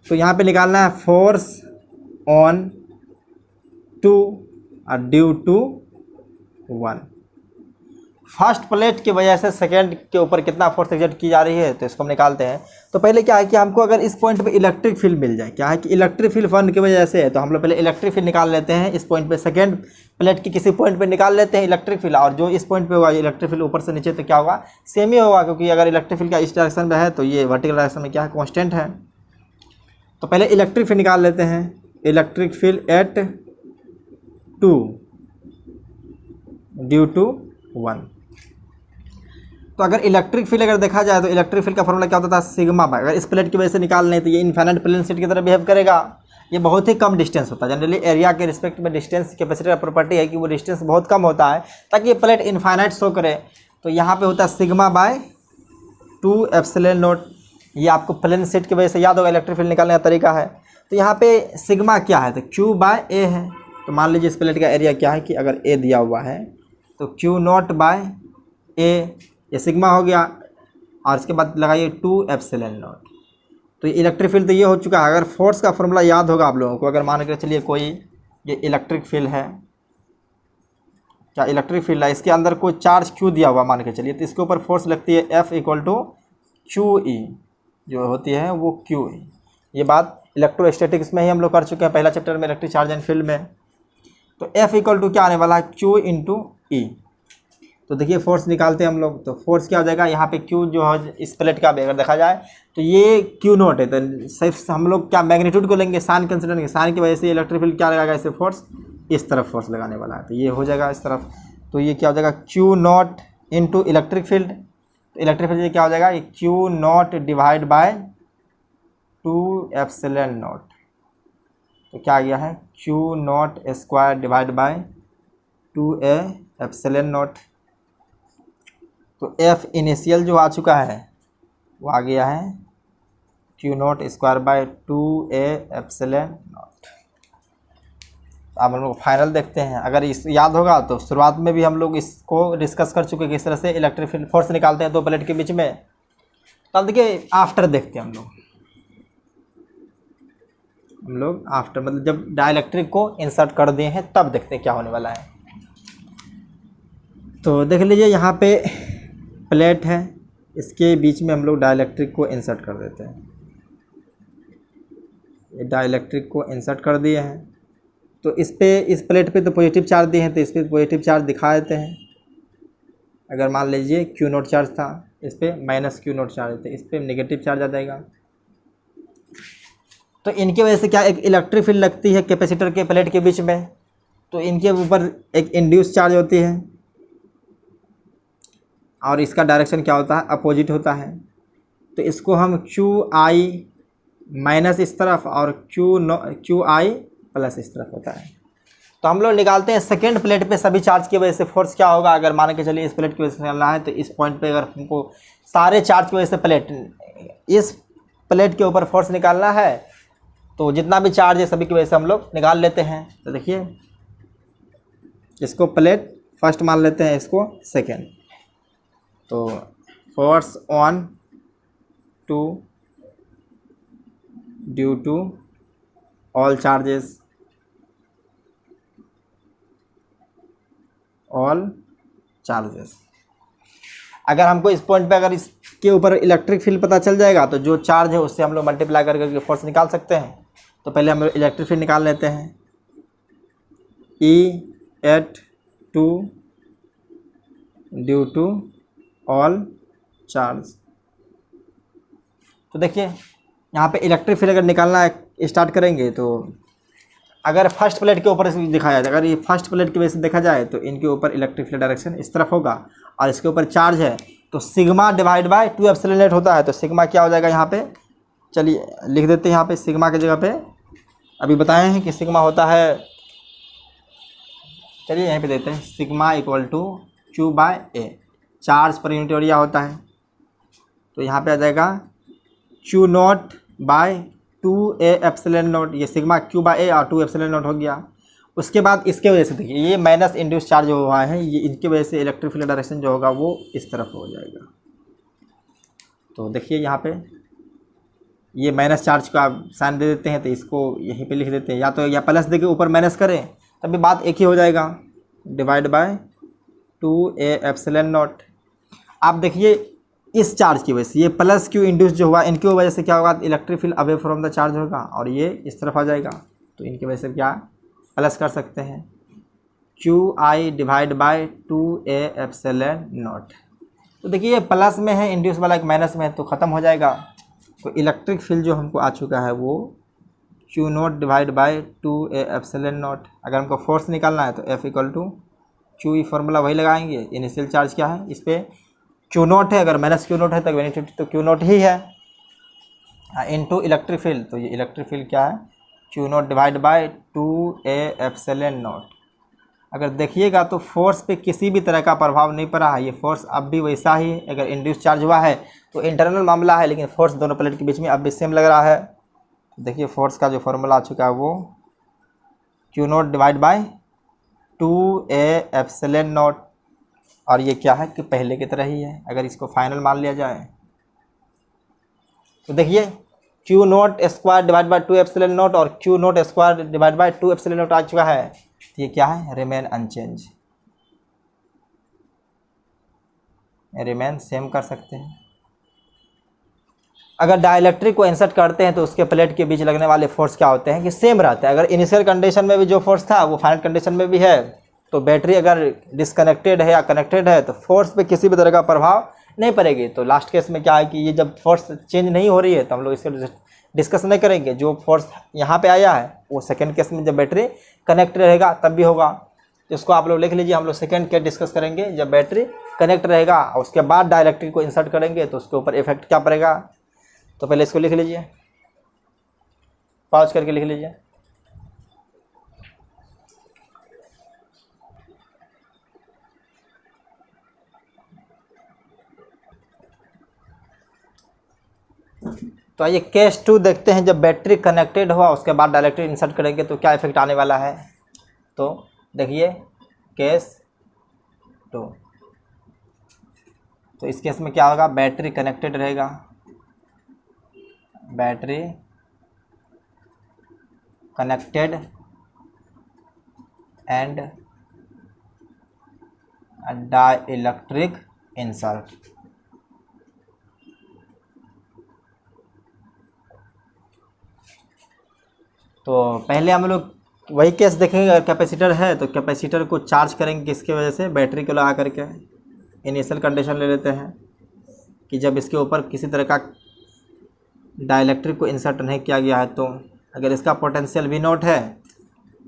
तो यहाँ पे निकालना है फोर्स ऑन 2 और ड्यू टू 1। फर्स्ट प्लेट की वजह से सेकेंड के ऊपर कितना फोर्स एक्सर्ट की जा रही है, तो इसको हम निकालते हैं। तो पहले क्या है कि हमको अगर इस पॉइंट पे इलेक्ट्रिक फील्ड मिल जाए, क्या है कि इलेक्ट्रिक फील्ड 1 की वजह से है, तो हम लोग पहले इलेक्ट्रिक फील्ड निकाल लेते हैं इस पॉइंट पे, सेकेंड प्लेट की किसी पॉइंट पे निकाल लेते हैं इलेक्ट्रिक फील्ड, और जो इस पॉइंट पे होगा इलेक्ट्रिक फील्ड ऊपर से नीचे तो क्या होगा सेम ही होगा, क्योंकि अगर इलेक्ट्रिक फील्ड का इस डायरेक्शन में है तो ये वर्टिकल डायरेक्शन में क्या है कॉन्स्टेंट है। तो पहले इलेक्ट्रिक फील्ड निकाल लेते हैं, electric field at 2 due to 1। तो अगर इलेक्ट्रिक फील्ड अगर देखा जाए तो इलेक्ट्रिक फील्ड का फॉर्मूला क्या होता था सिग्मा बाय, अगर इस प्लेट की वजह से निकालना है तो ये इनफाइनाइट प्लेन शीट की तरह बिहेव करेगा। ये बहुत ही कम डिस्टेंस होता है, जनरली एरिया के रिस्पेक्ट में डिस्टेंस कैपेसिटर का प्रॉपर्टी है कि वो डिस्टेंस बहुत कम होता है ताकि ये प्लेट इनफाइनाइट शो करे। तो यहाँ पे होता है सिग्मा बाय 2 एप्सिलॉन नॉट, ये आपको प्लेन शीट की वजह से याद होगा इलेक्ट्रिक फील्ड निकालने का तरीका है। तो यहाँ पे सिग्मा क्या है, तो क्यू बाय ए है। तो मान लीजिए इस प्लेट का एरिया क्या है कि अगर ए दिया हुआ है तो क्यू नॉट बाय ए, ये सिग्मा हो गया, और इसके बाद लगाइए 2 एप्सिलॉन नॉट। तो ये इलेक्ट्रिक फील्ड तो ये हो चुका है। अगर फोर्स का फॉर्मूला याद होगा आप लोगों को, अगर मान के चलिए कोई ये इलेक्ट्रिक फील्ड है, क्या इलेक्ट्रिक फील्ड है, इसके अंदर कोई चार्ज क्यू दिया हुआ मान के चलिए, तो इसके ऊपर फोर्स लगती है F equal to Q E, जो होती है वो क्यू ई। ये बात इलेक्ट्रोस्टैटिक्स में ही हम लोग कर चुके हैं पहला चैप्टर में इलेक्ट्रिक चार्ज एंड फील्ड में। तो F इक्वल टू क्या आने वाला है क्यू इंटू ई। तो देखिए फोर्स निकालते हैं हम लोग, तो फोर्स क्या हो जाएगा यहाँ पे Q जो है इस प्लेट का भी अगर देखा जाए तो ये Q0 है, तो सिर्फ हम लोग क्या मैग्नीट्यूड को लेंगे, साइन कंसिडर करेंगे, साइन की वजह से इलेक्ट्रिक फील्ड क्या लगाएगा इसे फोर्स, इस तरफ फोर्स लगाने वाला है, तो ये हो जाएगा इस तरफ। तो ये क्या हो जाएगा Q0 इंटू इलेक्ट्रिक फील्ड, तो इलेक्ट्रिक फील्ड क्या हो जाएगा ये Q0 डिवाइड बाय 2ε0, तो क्या आ गया है Q0 स्क्वायर डिवाइड बाय 2ε0। तो F इनिशियल जो आ चुका है वो आ गया है Q0 स्क्वायर बाय 2ε0। अब हम लोग फाइनल देखते हैं, अगर इस याद होगा तो शुरुआत में भी हम लोग इसको डिस्कस कर चुके हैं किस तरह से इलेक्ट्रिक फील्ड फोर्स निकालते हैं दो प्लेट के बीच में। तो अब देखिए आफ्टर देखते हैं हम लोग आफ्टर मतलब जब डाइलेक्ट्रिक को इंसर्ट कर दिए हैं तब देखते हैं क्या होने वाला है। तो देख लीजिए यहाँ पे प्लेट है, इसके बीच में हम लोग डाइलेक्ट्रिक को इंसर्ट कर देते हैं। ये डाइलेक्ट्रिक को इंसर्ट कर दिए हैं, तो इस प्लेट पे तो पॉजिटिव चार्ज दिए हैं, तो इस पर पॉजिटिव चार्ज दिखा देते हैं। अगर मान लीजिए Q0 चार्ज था, इस पर माइनस Q0 चार्ज थे, इस पर नेगेटिव चार्ज आ जाएगा। तो इनकी वजह से क्या एक इलेक्ट्रिक फील्ड लगती है कैपेसिटर के प्लेट के बीच में, तो इनके ऊपर एक इंड्यूस चार्ज होती है और इसका डायरेक्शन क्या होता है अपोजिट होता है। तो इसको हम QI माइनस इस तरफ और QI प्लस इस तरफ होता है। तो हम लोग निकालते हैं सेकेंड प्लेट पे सभी चार्ज की वजह से फोर्स क्या होगा। अगर मान के चलिए इस प्लेट की वजह से निकालना है, तो इस पॉइंट पे अगर हमको सारे चार्ज की वजह से इस प्लेट के ऊपर फोर्स निकालना है, तो जितना भी चार्ज है सभी की वजह से हम लोग निकाल लेते हैं। तो देखिए इसको प्लेट फर्स्ट मान लेते हैं, इसको सेकेंड। तो force on two due to all charges अगर हमको इस पॉइंट पे अगर इसके ऊपर इलेक्ट्रिक फील्ड पता चल जाएगा तो जो चार्ज है उससे हम लोग मल्टीप्लाई करके फोर्स निकाल सकते हैं। तो पहले हम लोग इलेक्ट्रिक फील्ड निकाल लेते हैं, E@2 due to all charge. तो देखिए यहाँ पे इलेक्ट्रिक फील्ड अगर निकालना स्टार्ट करेंगे, तो अगर फर्स्ट प्लेट के ऊपर से दिखाया जाए, अगर ये फर्स्ट प्लेट की वजह से देखा जाए तो इनके ऊपर इलेक्ट्रिक फील्ड डायरेक्शन इस तरफ होगा और इसके ऊपर चार्ज है, तो सिग्मा डिवाइड बाय 2ε0 होता है। तो सिग्मा क्या हो जाएगा यहाँ पे, चलिए लिख देते हैं यहाँ पे सिग्मा की जगह पे, अभी बताए हैं कि सिग्मा होता है, चलिए यहीं पे देते हैं sigma equal to Q/A, charge per unit area होता है। तो यहाँ पे आ जाएगा Q0/2A/0, ये सिग्मा Q/A और 2ε0 हो गया। उसके बाद इसके वजह से देखिए ये माइनस इंड्यूस चार्ज हुआ है, ये इनके वजह से इलेक्ट्रिक फील्ड डायरेक्शन जो होगा वो इस तरफ हो जाएगा। तो देखिए यहाँ पे ये माइनस चार्ज का साइन दे देते हैं, तो इसको यहीं पे लिख देते हैं, या तो या प्लस देके ऊपर माइनस करें तभी बात एक ही हो जाएगा, डिवाइड बाय 2A/0। आप देखिए इस चार्ज की वजह से ये प्लस Q इंड्यूस जो हुआ, इनकी वजह से क्या होगा electric field away from the charge होगा और ये इस तरफ आ जाएगा। तो इनकी वजह से क्या प्लस कर सकते हैं QI डिवाइड बाय 2A/0। तो देखिए ये प्लस में है, इंड्यूस वाला एक माइनस में है, तो ख़त्म हो जाएगा। तो इलेक्ट्रिक फील्ड जो हमको आ चुका है वो Q0 डिवाइड बाय 2A/0। अगर हमको फोर्स निकालना है तो F equal to Q, formula वही लगाएंगे, इनिशियल चार्ज क्या है इस पर Q0 है, अगर माइनस Q0 है तो मैग्नीट्यूड तो Q0 ही है, इनटू इलेक्ट्रिक फील्ड। तो ये इलेक्ट्रिक फील्ड क्या है Q0 डिवाइड बाय 2A/0। अगर देखिएगा तो फोर्स पे किसी भी तरह का प्रभाव नहीं पड़ा है, ये फोर्स अब भी वैसा ही है। अगर इंड्यूस चार्ज हुआ है तो इंटरनल मामला है, लेकिन फोर्स दोनों प्लेट के बीच में अब भी सेम लग रहा है। देखिए फोर्स का जो फार्मूला आ चुका है वो Q0 डिवाइड बाय 2A/0, और ये क्या है कि पहले की तरह ही है। अगर इसको फाइनल मान लिया जाए तो देखिए Q0 स्क्वायर डिवाइड बाय 2ε0 और Q0 स्क्वायर डिवाइड बाय 2ε0 आ चुका है। तो ये क्या है रिमेन अनचेंज, रिमेन सेम कर सकते हैं। अगर डाइलेक्ट्रिक को इंसर्ट करते हैं तो उसके प्लेट के बीच लगने वाले फोर्स क्या होते हैं कि सेम रहते हैं। अगर इनिशियल कंडीशन में भी जो फोर्स था वो फाइनल कंडीशन में भी है, तो बैटरी अगर डिसकनेक्टेड है या कनेक्टेड है तो फोर्स पे किसी भी तरह का प्रभाव नहीं पड़ेगी। तो लास्ट केस में क्या है कि ये जब फोर्स चेंज नहीं हो रही है तो हम लोग इसको डिस्कस नहीं करेंगे। जो फोर्स यहाँ पे आया है वो सेकंड केस में जब बैटरी कनेक्ट रहेगा तब भी होगा। तो इसको आप लोग लिख लीजिए। हम लोग सेकंड केस डिस्कस करेंगे जब बैटरी कनेक्ट रहेगा और उसके बाद डाइलेक्ट्रिक को इंसर्ट करेंगे तो उसके ऊपर इफेक्ट क्या पड़ेगा। तो पहले इसको लिख लीजिए, पॉज करके लिख लीजिए। तो आइए केस 2 देखते हैं। जब बैटरी कनेक्टेड हुआ उसके बाद डाइलेक्ट्रिक इंसर्ट करेंगे तो क्या इफेक्ट आने वाला है। तो देखिए केस 2, तो इस केस में क्या होगा, बैटरी कनेक्टेड रहेगा, battery connected and dielectric insert. तो पहले हम लोग वही केस देखेंगे। अगर कैपेसिटर है तो कैपेसिटर को चार्ज करेंगे किसकी वजह से, बैटरी को लगा करके। इनिशियल कंडीशन ले लेते हैं कि जब इसके ऊपर किसी तरह का डाइलेक्ट्रिक को इंसर्ट नहीं किया गया है तो अगर इसका पोटेंशियल V0 है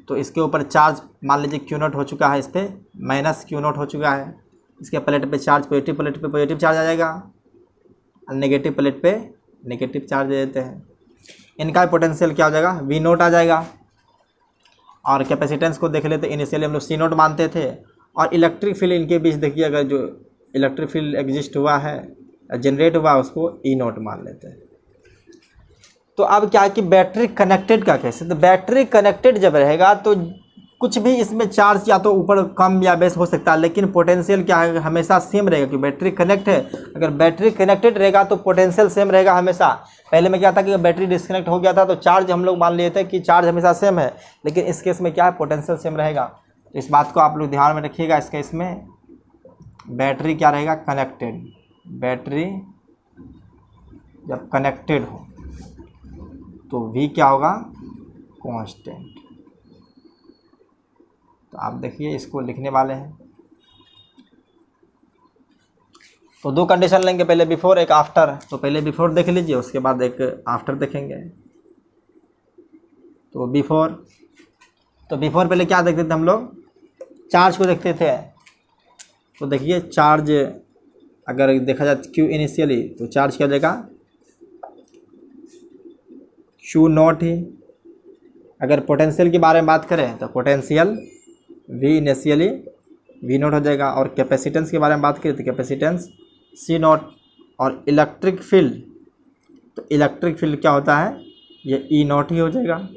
तो इसके ऊपर चार्ज मान लीजिए Q0 हो चुका है, इस पर माइनस Q0 हो चुका है। इसके प्लेट पे चार्ज पॉजिटिव प्लेट पे पॉजिटिव चार्ज आ जाएगा और नेगेटिव प्लेट पे नेगेटिव चार्ज दे देते हैं। इनका पोटेंशियल क्या हो जाएगा, V0 आ जाएगा। और कैपेसिटेंस को देख लेते, इनिशियली हम लोग C0 मानते थे और इलेक्ट्रिक फील्ड इनके बीच देखिए, अगर जो इलेक्ट्रिक फील्ड एग्जिस्ट हुआ है जनरेट हुआ उसको E0 मान लेते हैं। तो अब क्या है कि बैटरी कनेक्टेड का कैसे, तो बैटरी कनेक्टेड जब रहेगा तो कुछ भी इसमें चार्ज या तो ऊपर कम या बेस हो सकता है, लेकिन पोटेंशियल क्या है हमेशा सेम रहेगा। कि बैटरी कनेक्ट है, अगर बैटरी कनेक्टेड रहेगा तो पोटेंशियल सेम रहेगा हमेशा। पहले में क्या था कि बैटरी डिस्कनेक्ट हो गया था तो चार्ज हम लोग मान लिए थे कि चार्ज हमेशा सेम है, लेकिन इस केस में क्या है, पोटेंशियल सेम रहेगा। तो इस बात को आप लोग ध्यान में रखिएगा। इस केस में बैटरी क्या रहेगा, कनेक्टेड। बैटरी जब कनेक्टेड हो तो V क्या होगा, कांस्टेंट। तो आप देखिए इसको लिखने वाले हैं तो दो कंडीशन लेंगे, पहले बिफोर एक आफ्टर। तो पहले बिफोर देख लीजिए, उसके बाद एक आफ्टर देखेंगे। तो बिफोर पहले क्या देखते थे हम लोग, चार्ज को देखते थे। तो देखिए चार्ज अगर देखा जाए Q इनिशियली तो चार्ज क्या हो जाएगा, Q0 ही। अगर पोटेंशियल के बारे में बात करें तो पोटेंशियल V इनिशियली V0 हो जाएगा। और कैपेसिटेंस के बारे में बात करें तो कैपेसिटेंस C0। और इलेक्ट्रिक फील्ड, तो इलेक्ट्रिक फील्ड क्या होता है, ये E0 ही हो जाएगा।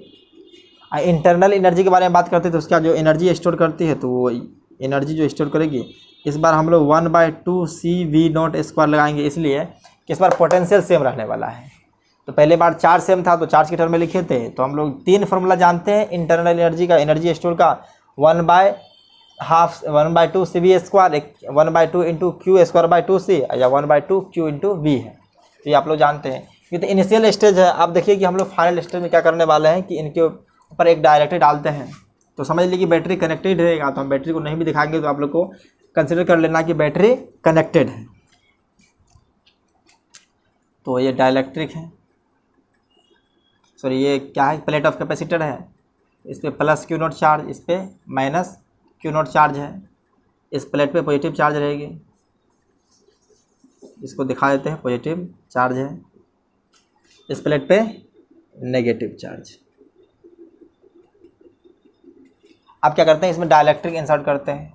इंटरनल एनर्जी के बारे में बात करते हैं तो उसका जो एनर्जी स्टोर करती है तो वो एनर्जी जो स्टोर करेगी, इस बार हम लोग 1/2 CV0² लगाएंगे, इसलिए कि इस बार पोटेंशियल सेम रहने वाला है। तो पहले बार चार्ज सेम था तो चार्ज के टर्म में लिखे थे। तो हम लोग 3 फार्मूला जानते हैं इंटरनल एनर्जी का, एनर्जी स्टोर का, 1/2 CV², 1/2 इंटू Q²/2C या 1/2 Q इंटू V है। तो ये आप लोग जानते हैं। ये तो इनिशियल स्टेज है। आप देखिए कि हम लोग फाइनल स्टेज में क्या करने वाले हैं कि इनके ऊपर एक डायरेक्टरी डालते हैं। तो समझ लीजिए कि बैटरी कनेक्टेड रहेगा, तो हम बैटरी को नहीं भी दिखाएंगे तो आप लोग को कंसिडर कर लेना कि बैटरी कनेक्टेड है। तो ये डाइलेक्ट्रिक है, सॉरी ये क्या है, प्लेट ऑफ कैपेसिटर है। इस पर प्लस Q0 चार्ज, इस पर माइनस Q0 चार्ज है। इस प्लेट पे पॉजिटिव चार्ज रहेगी, इसको दिखा देते हैं, पॉजिटिव चार्ज है। इस प्लेट पे नेगेटिव चार्ज। अब क्या करते हैं, इसमें डाइलेक्ट्रिक इंसर्ट करते हैं।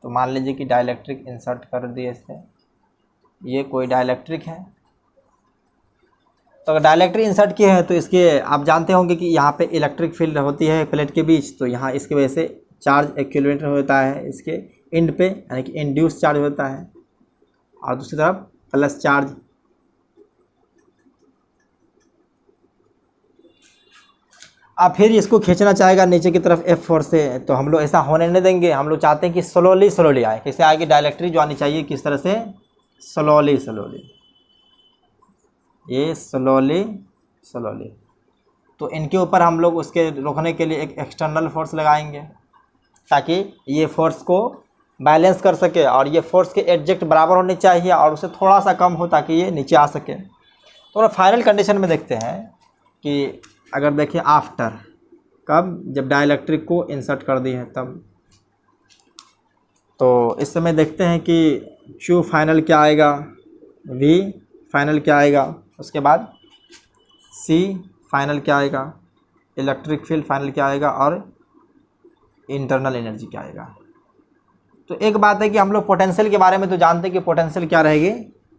तो मान लीजिए कि डाइलेक्ट्रिक इंसर्ट कर दिए इसमें, ये कोई डाइलेक्ट्रिक है। तो अगर डाइलेक्ट्रिक इंसर्ट किए हैं तो इसके आप जानते होंगे कि यहाँ पे इलेक्ट्रिक फील्ड होती है प्लेट के बीच। तो यहाँ इसकी वजह से चार्ज एक्यूमुलेट होता है इसके एंड पे, यानी कि इंड्यूस चार्ज होता है। और दूसरी तरफ प्लस चार्ज। अब फिर इसको खींचना चाहेगा नीचे की तरफ F4 से, तो हम लोग ऐसा होने नहीं देंगे। हम लोग चाहते हैं कि स्लोली आए। कैसे आएगी, डाइलेक्ट्रिक जो आनी चाहिए किस तरह से, स्लोली। ये स्लोली। तो इनके ऊपर हम लोग उसके रोकने के लिए एक एक्सटर्नल फोर्स लगाएंगे। ताकि ये फोर्स को बैलेंस कर सके और ये फोर्स के एग्जैक्ट बराबर होने चाहिए और उससे थोड़ा सा कम हो ताकि ये नीचे आ सके। तो फाइनल कंडीशन में देखते हैं कि अगर देखें आफ्टर, कब, जब डाइलेक्ट्रिक को इंसर्ट कर दी है तब। तो इस समय देखते हैं कि Q फाइनल क्या आएगा, V फाइनल क्या आएगा, उसके बाद C फाइनल क्या आएगा, इलेक्ट्रिक फील्ड फाइनल क्या आएगा और इंटरनल एनर्जी क्या आएगा। तो एक बात है कि हम लोग पोटेंशियल के बारे में तो जानते हैं कि पोटेंशियल क्या रहेगी,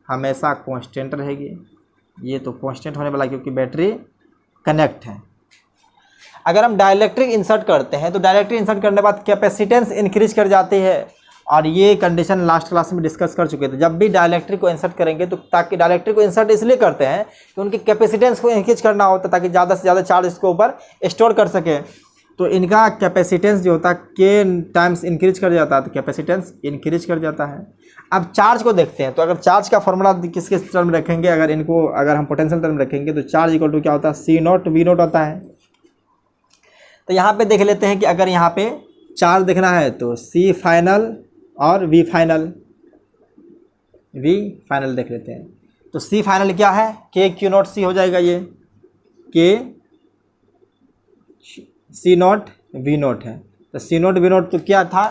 हमेशा कांस्टेंट रहेगी। ये तो कांस्टेंट होने वाला क्योंकि बैटरी कनेक्ट है। अगर हम डाइलेक्ट्रिक इंसर्ट करते हैं तो डाइलेक्ट्रिक इंसर्ट करने के बाद कैपेसिटेंस इंक्रीज कर जाती है और ये कंडीशन लास्ट क्लास में डिस्कस कर चुके थे। जब भी डाइलेक्ट्रिक को इंसर्ट करेंगे तो ताकि डाइलेक्ट्रिक को इंसर्ट इसलिए करते हैं कि उनकी कैपेसिटेंस को इंक्रीज करना होता है ताकि ज़्यादा से ज़्यादा चार्ज इसके ऊपर स्टोर कर सके। तो इनका कैपेसिटेंस जो होता है के टाइम्स इंक्रीज कर जाता है, तो कैपेसिटेंस इंक्रीज कर जाता है। अब चार्ज को देखते हैं, तो अगर चार्ज का फॉर्मूला किस किस टर्म में रखेंगे, अगर हम पोटेंशियल टर्म रखेंगे तो चार्ज इक्वल टू क्या होता है, C नॉट V नॉट होता है। तो यहाँ पे देख लेते हैं कि अगर यहाँ पे चार्ज देखना है तो C फाइनल और V फाइनल देख लेते हैं। तो C फाइनल क्या है, K Q नॉट C हो जाएगा, ये K C not V not है। तो C नॉट V नॉट तो क्या था,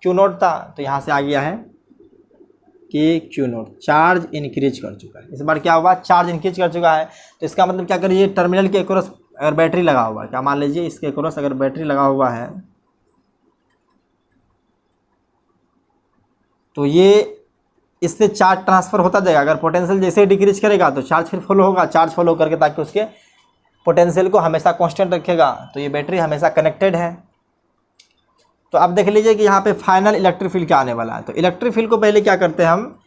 Q नॉट था, तो यहाँ से आ गया है K Q not. Charge increase कर चुका है, इस बार क्या हुआ, चार्ज इंक्रीज कर चुका है। तो इसका मतलब क्या करिए, टर्मिनल के अक्रॉस अगर बैटरी लगा हुआ है, क्या मान लीजिए इसके अक्रॉस अगर बैटरी लगा हुआ है तो ये इससे चार्ज ट्रांसफ़र होता जाएगा। अगर पोटेंशियल जैसे डिक्रीज करेगा तो चार्ज फिर फॉलो होगा, चार्ज फॉलो करके ताकि उसके पोटेंशियल को हमेशा कांस्टेंट रखेगा। तो ये बैटरी हमेशा कनेक्टेड है। तो अब देख लीजिए कि यहाँ पे फाइनल इलेक्ट्रिक फील्ड क्या आने वाला है। तो इलेक्ट्रिक फील्ड को पहले क्या करते हैं, हम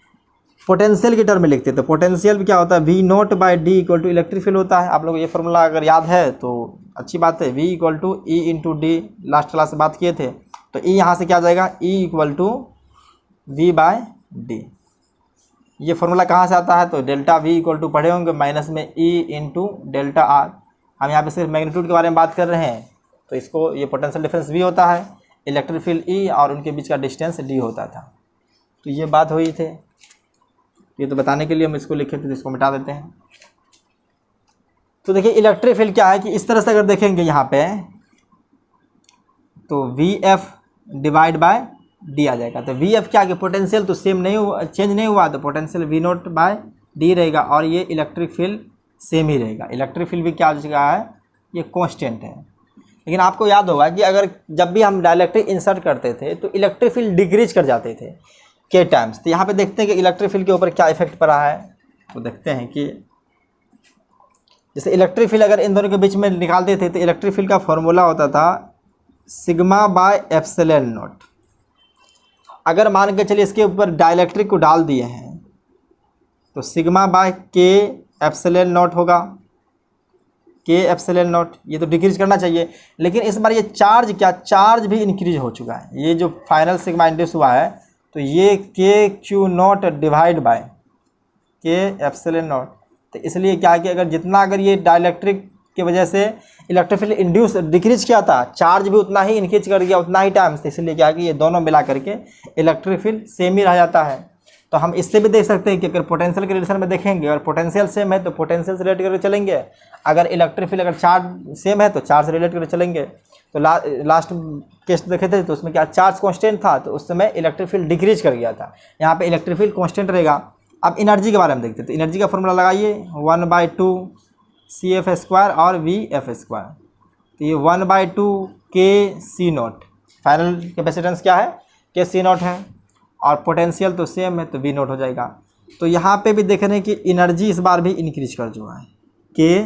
पोटेंशियल के टर्म में लिखते हैं। तो पोटेंशियल क्या होता है, V naught by D equal to electric field होता है। आप लोग ये फॉर्मूला अगर याद है तो अच्छी बात है। V equal to E into D, last class से बात किए थे। तो E यहाँ से क्या आ जाएगा, E equal to V by D. ये फॉर्मूला कहाँ से आता है, तो डेल्टा V इक्वल टू पढ़े होंगे माइनस में E इंटू डेल्टा R। हम यहाँ पे सिर्फ मैग्नीट्यूड के बारे में बात कर रहे हैं। तो इसको ये पोटेंशियल डिफरेंस V होता है, इलेक्ट्रिक फील्ड E और उनके बीच का डिस्टेंस D होता था। तो ये बात हुई थे, ये तो बताने के लिए हम इसको लिखे थे, तो इसको मिटा देते हैं। तो देखिए इलेक्ट्रिक फील्ड क्या है कि इस तरह से अगर देखेंगे यहाँ पे तो VF डिवाइड बाय डी आ जाएगा। तो VF क्या है, पोटेंशियल तो सेम नहीं हुआ, चेंज नहीं हुआ, तो potential V naught by D रहेगा और ये इलेक्ट्रिक फील्ड सेम ही रहेगा। इलेक्ट्रिक फील्ड भी क्या हो चुका है, ये कांस्टेंट है। लेकिन आपको याद होगा कि अगर जब भी हम डाइलेक्ट्रिक इंसर्ट करते थे तो इलेक्ट्रिक फील्ड डिक्रीज कर जाते थे के टाइम्स। तो यहाँ पे देखते हैं कि इलेक्ट्रिक फील्ड के ऊपर क्या इफेक्ट पड़ा है। तो देखते हैं कि जैसे इलेक्ट्रिक फील्ड अगर इन दोनों के बीच में निकालते थे तो इलेक्ट्रिक फील्ड का फॉर्मूला होता था सिग्मा बाय एप्सिलॉन नॉट। अगर मान के चलिए इसके ऊपर डाइलेक्ट्रिक को डाल दिए हैं तो सिग्मा बाय के एप्सिलॉन नॉट होगा, के एप्सिलॉन नॉट। ये तो डिक्रीज करना चाहिए, लेकिन इस बार ये चार्ज भी इंक्रीज हो चुका है। ये जो फाइनल सिग्मा इंड्यूस हुआ है तो ये के क्यू नॉट डिवाइड बाय के एप्सिलॉन नॉट। तो इसलिए क्या है कि अगर ये डाइलेक्ट्रिक की वजह से इलेक्ट्रिक फील्ड इंड्यूस डिक्रीज किया था, चार्ज भी उतना ही इंक्रीज कर गया, उतना ही टाइम्स। तो इसलिए क्या है कि ये दोनों मिला करके इलेक्ट्रिक फील्ड सेम ही रह जाता है। तो हम इससे भी देख सकते हैं कि अगर पोटेंशियल के रिलेशन में देखेंगे और पोटेंशियल सेम है तो पोटेंशियल से रिलेट करके चलेंगे, अगर इलेक्ट्रिक फील्ड अगर चार्ज सेम है तो चार्ज से रिलेट करके चलेंगे। तो लास्ट केस देखे थे तो उसमें क्या चार्ज कांस्टेंट था, तो उस समय इलेक्ट्रिक फील्ड डिक्रीज कर गया था। यहाँ पे इलेक्ट्रिक फील्ड कांस्टेंट रहेगा। अब एनर्जी के बारे में देखते हैं। तो एनर्जी का फॉर्मूला लगाइए 1/2 CF स्क्वायर और VF स्क्वायर। तो ये 1/2 के C नॉट, फाइनल कैपेसिटेंस क्या है, के C नॉट है, और पोटेंशियल तो सेम है तो V नॉट हो जाएगा। तो यहाँ पे भी देख रहे हैं कि एनर्जी इस बार भी इंक्रीज कर चुका है, के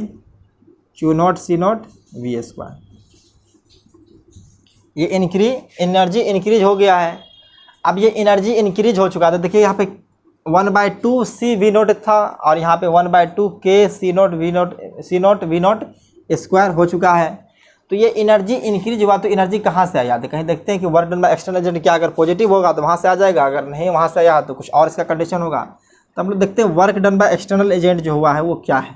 Q not C not V square. ये एनर्जी इंक्रीज हो गया है। अब ये एनर्जी इंक्रीज हो चुका था। देखिए यहाँ पे 1/2 C V नॉट था और यहाँ पे 1/2 के C not V not square हो चुका है। तो ये एनर्जी इंक्रीज हुआ, तो एनर्जी कहाँ से आया, तो कहीं देखते हैं कि work done by external agent क्या, अगर पॉजिटिव होगा तो वहाँ से आ जाएगा, अगर नहीं वहाँ से आया तो कुछ और इसका कंडीशन होगा। तो हम लोग देखते हैं work done by external agent जो हुआ है वो क्या है।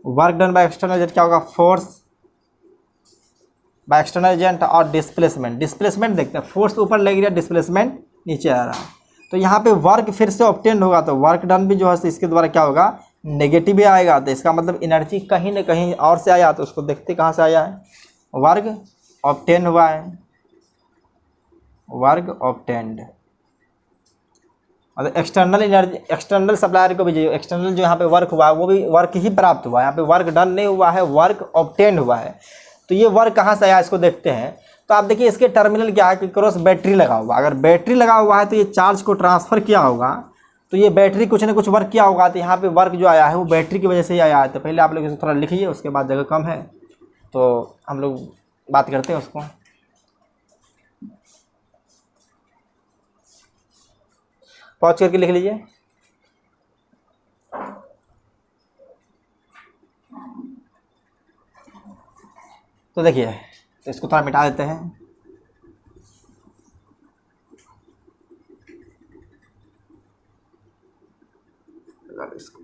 Work done by external agent क्या होगा, फोर्स बाय एक्सटर्नल एजेंट और डिस्प्लेसमेंट। डिस्प्लेसमेंट देखते हैं, फोर्स ऊपर लग रहा है, डिस्प्लेसमेंट नीचे आ रहा है। तो यहाँ पे वर्क फिर से ऑब्टेन होगा, तो वर्क डन भी जो है इसके द्वारा क्या होगा, नेगेटिव भी आएगा। तो इसका मतलब एनर्जी कहीं ना कहीं और से आया, तो उसको देखते कहाँ से आया है, वर्क ऑब्टेन हुआ है, वर्क ऑब्टेंड। और एक्सटर्नल एनर्जी, एक्सटर्नल सप्लायर को भी जो एक्सटर्नल जो यहाँ पे वर्क हुआ है वो भी वर्क ही प्राप्त हुआ है, यहाँ पे वर्क डन नहीं हुआ है, वर्क ऑब्टेंड हुआ है। तो ये वर्क कहाँ से आया इसको देखते हैं। तो आप देखिए इसके टर्मिनल क्या है कि क्रॉस बैटरी लगा हुआ, अगर बैटरी लगा हुआ है तो ये चार्ज को ट्रांसफ़र किया होगा, तो ये बैटरी कुछ ना कुछ वर्क किया होगा। तो यहाँ पे वर्क जो आया है वो बैटरी की वजह से ही आया है। तो पहले आप लोग इसे थोड़ा लिखिए, उसके बाद जगह कम है तो हम लोग बात करते हैं उसको। पॉज करके लिख लीजिए। तो देखिए, तो इसको थोड़ा मिटा देते हैं। इसको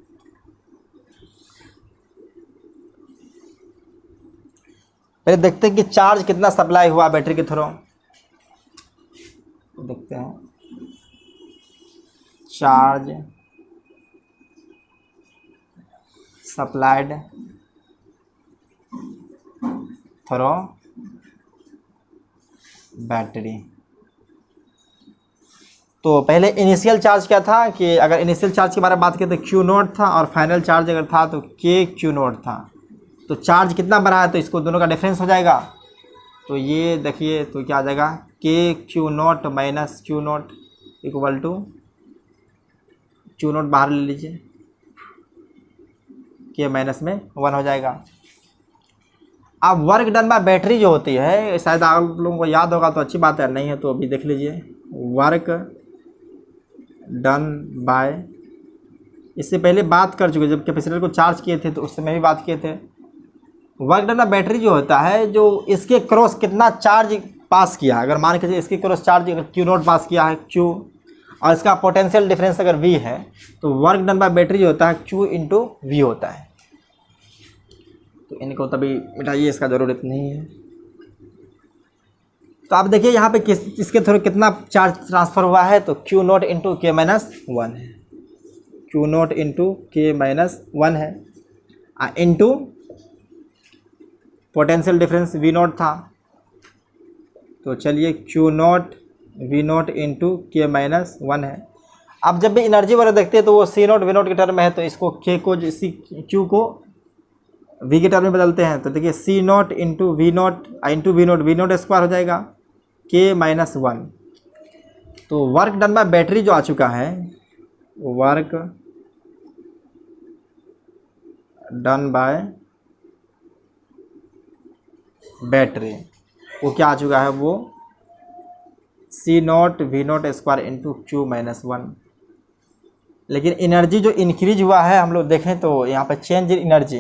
पहले देखते हैं कि चार्ज कितना सप्लाई हुआ बैटरी के थ्रू। देखते हैं चार्ज सप्लाइड थ्रू बैटरी। तो पहले इनिशियल चार्ज क्या था कि अगर इनिशियल चार्ज के बारे में बात करें तो क्यू नोट था, और फाइनल चार्ज अगर था तो के क्यू नोट था। तो चार्ज कितना बना है तो इसको दोनों का डिफरेंस हो जाएगा। तो ये देखिए तो क्या आ जाएगा, K Q naught minus Q naught equal to Q naught बाहर ले लीजिए, के माइनस में 1 हो जाएगा। अब वर्क डन बाय बैटरी जो होती है, शायद आप लोगों को याद होगा तो अच्छी बात है, नहीं है तो अभी देख लीजिए। वर्क डन बाय, इससे पहले बात कर चुके, जब कैपेसिटर को चार्ज किए थे तो उस समय भी बात किए थे। वर्क डन बाय बैटरी जो होता है, जो इसके क्रॉस कितना चार्ज पास किया है, अगर मान के इसके क्रॉस चार्ज अगर क्यू नोट पास किया है क्यू, और इसका पोटेंशियल डिफरेंस अगर वी है, तो वर्क डन बाय बैटरी जो होता है क्यू इंटू वी होता है। तो इनको तभी मिटाइए, इसका ज़रूरत नहीं है। तो आप देखिए यहाँ पे इसके थ्रू कितना चार्ज ट्रांसफ़र हुआ है, तो क्यू नोट इंटू के माइनस 1 है, क्यू नोट इंटू के माइनस 1 है, into potential difference V naught था। तो चलिए Q naught V naught into के माइनस 1 है। अब जब भी एनर्जी वाला देखते हैं तो वो सी नोट वी नोट के टर्म में है, तो इसको के को क्यू को वी के टर्म में बदलते हैं। तो देखिए C naught into V naught V naught square हो जाएगा के माइनस 1। तो वर्क डन बाय बैटरी जो आ चुका है, वर्क डन बाय बैटरी वो क्या आ चुका है, वो C naught V naught square into q minus 1। लेकिन एनर्जी जो इंक्रीज हुआ है हम लोग देखें तो यहाँ पर चेंज इन एनर्जी,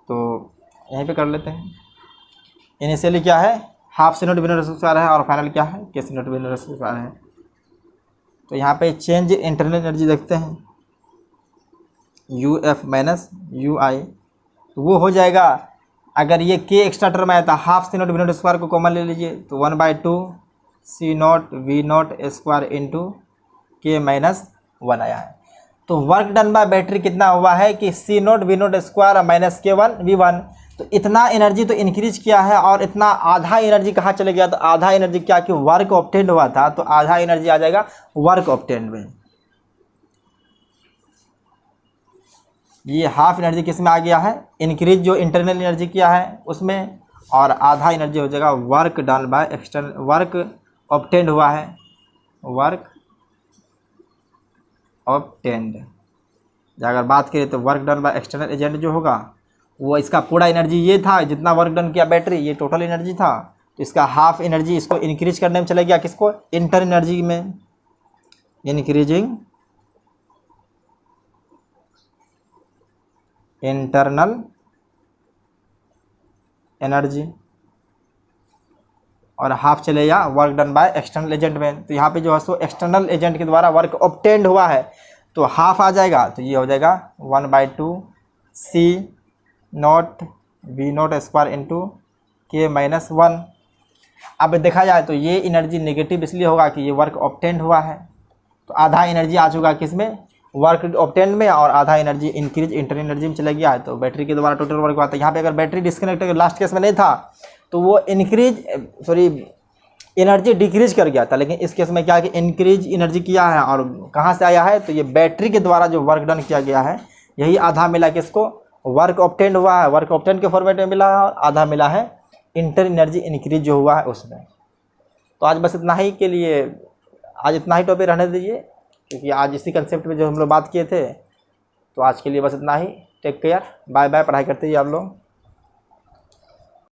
तो यहीं पे कर लेते हैं। इनिशियली क्या है, half C naught V naught square है, और फाइनल क्या है, K C naught V naught square है। तो यहाँ पे चेंज इंटरनल एनर्जी देखते हैं, U F minus U I. तो वो हो जाएगा, अगर ये के एक्स्ट्रा टर्म आया था, half C naught V naught square को कॉमन ले लीजिए, तो 1/2 C naught V naught square into के माइनस 1 आया है। तो वर्क डन बाय बैटरी कितना हुआ है कि C naught V naught square minus k 1 we 1। तो इतना एनर्जी तो इंक्रीज किया है, और इतना आधा एनर्जी कहाँ चले गया, तो आधा एनर्जी क्या कि वर्क ऑब्टेंड हुआ था, तो आधा एनर्जी आ जाएगा वर्क ऑब्टेंड में। ये हाफ एनर्जी किस में आ गया है, इंक्रीज जो इंटरनल एनर्जी किया है उसमें, और आधा एनर्जी हो जाएगा work done by external, work obtained हुआ है, वर्क ऑब्टेंड। अगर बात करें तो work done by external agent जो होगा वो, इसका पूरा एनर्जी ये था, जितना वर्क डन किया बैटरी, ये टोटल एनर्जी था, तो इसका हाफ एनर्जी इसको इंक्रीज करने में चला गया, किसको, इंटर एनर्जी में, इंक्रीजिंग इंटरनल एनर्जी, और हाफ चले या work done by external agent में। तो यहाँ पे जो है सो एक्सटर्नल एजेंट के द्वारा वर्क ऑब्टेंड हुआ है, तो हाफ आ जाएगा, तो ये हो जाएगा 1/2 C naught V naught square into के माइनस 1। अब देखा जाए तो ये एनर्जी नेगेटिव इसलिए होगा कि ये वर्क ऑब्टेंड हुआ है, तो आधा एनर्जी आ चुका किसमें, वर्क ऑब्टेंड में, और आधा एनर्जी इंक्रीज इंटरनल एनर्जी में चला गया है, तो बैटरी के द्वारा टोटल वर्क हुआ था। यहाँ पे अगर बैटरी डिस्कनेक्ट लास्ट केस में नहीं था तो वो एनर्जी डिक्रीज कर गया था, लेकिन इस केस में क्या है कि इंक्रीज एनर्जी किया है, और कहाँ से आया है, तो ये बैटरी के द्वारा जो वर्क डन किया गया है यही आधा मिला किसको, वर्क ऑब्टेंड हुआ है, वर्क ऑब्टेंड के फॉर्मेट में मिला है, और आधा मिला है इंटर एनर्जी इंक्रीज जो हुआ है उसमें। तो आज बस इतना ही के लिए, आज इतना ही टॉपिक रहने दीजिए, क्योंकि आज इसी कंसेप्ट में जो हम लोग बात किए थे। तो आज के लिए बस इतना ही। Take care, bye bye. पढ़ाई करते ही आप लोग।